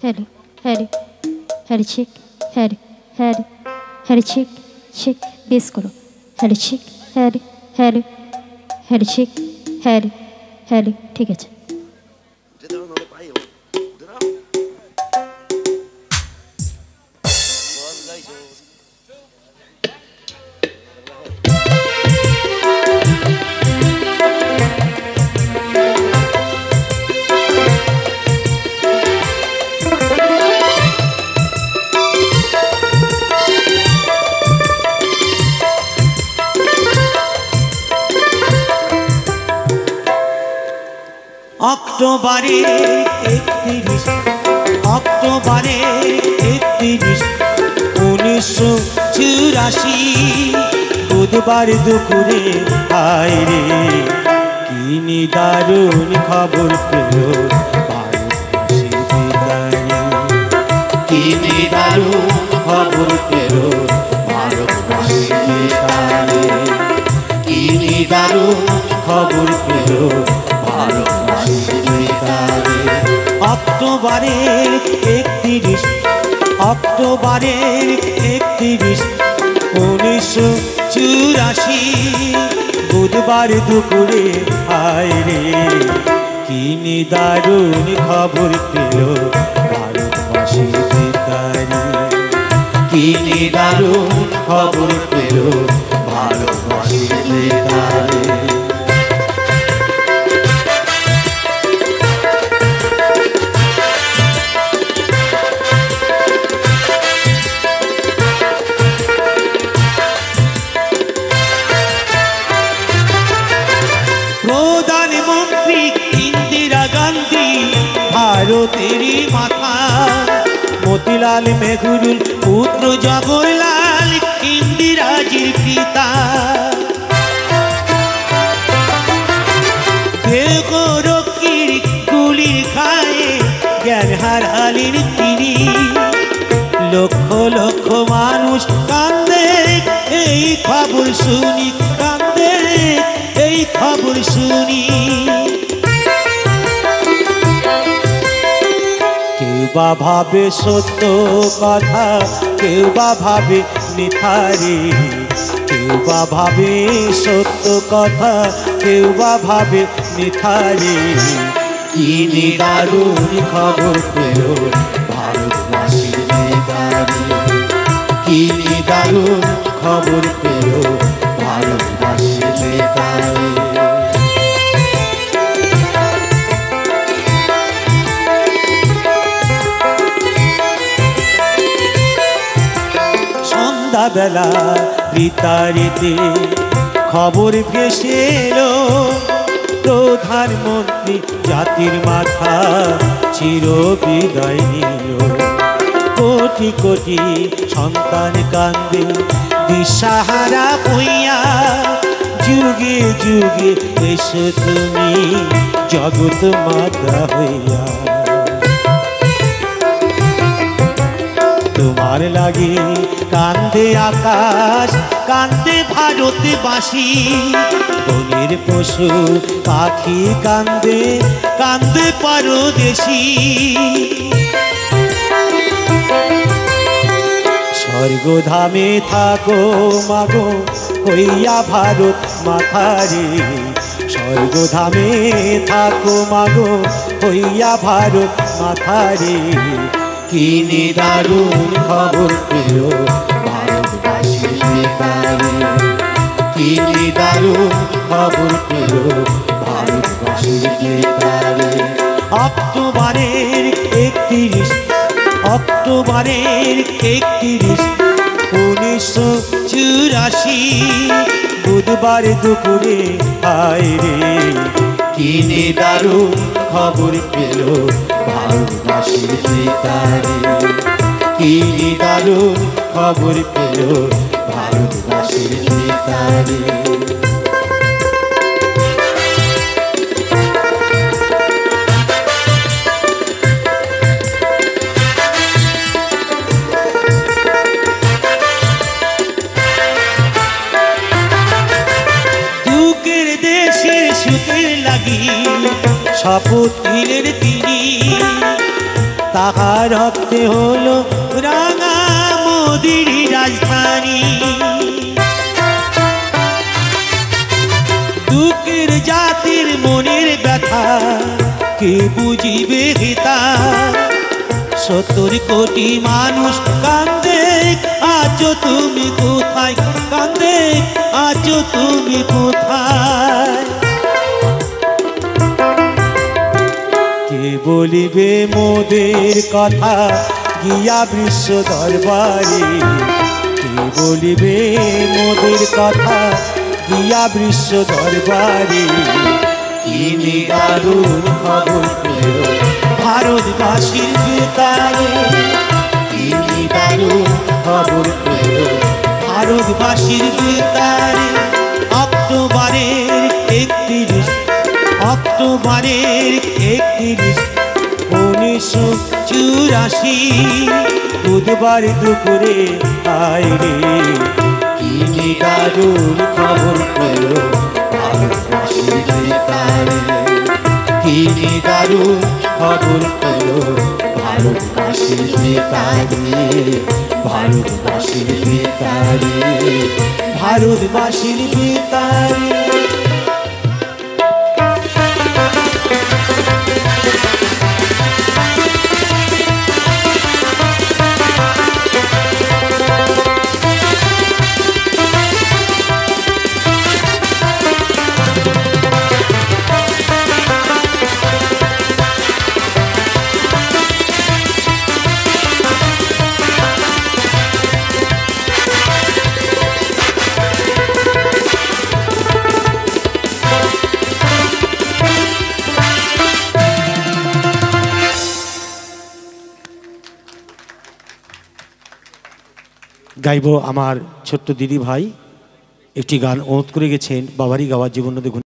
Harry, Harry, Harry chick, Harry, Harry, Harry chick, chick, বেশ করো Harry chick, Harry, Harry, Harry chick, Harry, Harry, ঠিক আছে। অক্টোবরে 31 অক্টোবরে 31 1984 বুধবার দুপুরে হায় রে কি নিদারুণ খবর পেল ভারতবাসীর বিদায়ে কি নিদারুণ খবর পেল ভারতবাসীর বিদায়ে কি নিদারুণ খবর পেল অক্টোবরের 31 অক্টোবরের 31 1984 বুধবার দুপুরে হায় রে কি নিদারুণ খবর পেল ভারতবাসীর বিদায়ে কি নিদারুণ খবর পেল ভারতবাসীর বিদায়ে প্রধানমন্ত্রী ইন্দিরা গান্ধী ভারতেরই মাথা মতিলাল নেহরুর পুত্র জওহরলাল ইন্দিরাজির পিতা দেহ রক্ষীর গুলির খায়ে জ্ঞান হারালেন তিনি লক্ষ লক্ষ মানুষ কান্দে এই খবর শুনি কান্দে এই খবর শুনি কেউ বা ভাবে সত্য কথা কেউ বা ভাবে মিথ্যারে কেউ বা ভাবে সত্য কথা কেউ বা ভাবে মিথ্যারে কি নিদারুণ খবর পেল ভারতবাসীর বিদায়ে কি নিদারুণ খবর পেল ভারতবাসীর বিদায়ে সন্ধ্যাবেলা বিতাড়িতে খবর ভেসে এলো প্রধানমন্ত্রী জাতির মাথা চির বিদায় নিল কোটি কোটি সন্তান কান্দে দিশাহারা হইয়া যুগে যুগে এসো তুমি জগৎ মাতা হইয়া তোমার লাগে কান্দে আকাশ কান্দে ভারতবাসী বনের পশু পাখি কান্দে কান্দে পরদেশী স্বর্গধামে থাকো মাগো হইয়া ভারত মাতারে স্বর্গধামে থাকো মাগো হইয়া ভারত মাতারে কি নিদারুণ খবর পেল ভারতবাসীর বিদায়ে কি নিদারুণ খবর পেল ভারতবাসীর বিদায়ে অক্টোবরের 31 অক্টোবরের 31 1984 বুধবার দুপুরে হায় রে কি নিদারুণ খবর পেল ভারতবাসীর বিদায়ে কি নিদারুণ খবর পেল ভারতবাসীর বিদায়ে দুঃখের দেশের সুখের লাগি শপথ নিলেন তিনি তাহার রক্তে হলো রাঙা মোদির রাজধানী। দুঃখের জাতির মনের ব্যথা কে বুঝিবে হেতা, 70 কোটি মানুষ কান্দে আছো তুমি কোথায়, কান্দে আছো তুমি কোথায়। কে বলিবে মোদের কথা গিয়া বিশ্ব দরবারে, কে বলিবে মোদের কথা গিয়া বিশ্ব দরবারে। কি নিদারুণ খবর পেল ভারতবাসীর বেতারে, কি নিদারুণ খবর পেল ভারতবাসীর বেতারে। অক্টোবরের 31, অক্টোবরের 31, 1984 বুধবার দুপুরে আইরে। কি নিদারুণ খবর পেল ভারতবাসীর বেতারে, কি নিদারুণ খবর পেল ভারতবাসীর বেতারে, ভারতবাসীর বেতারে, ভারতবাসীর বেতারে। গাইব আমার ছোট্ট দিদি ভাই একটি গান অনুরোধ করে গেছেন, বাবারই গাওয়ার জীবন নদী।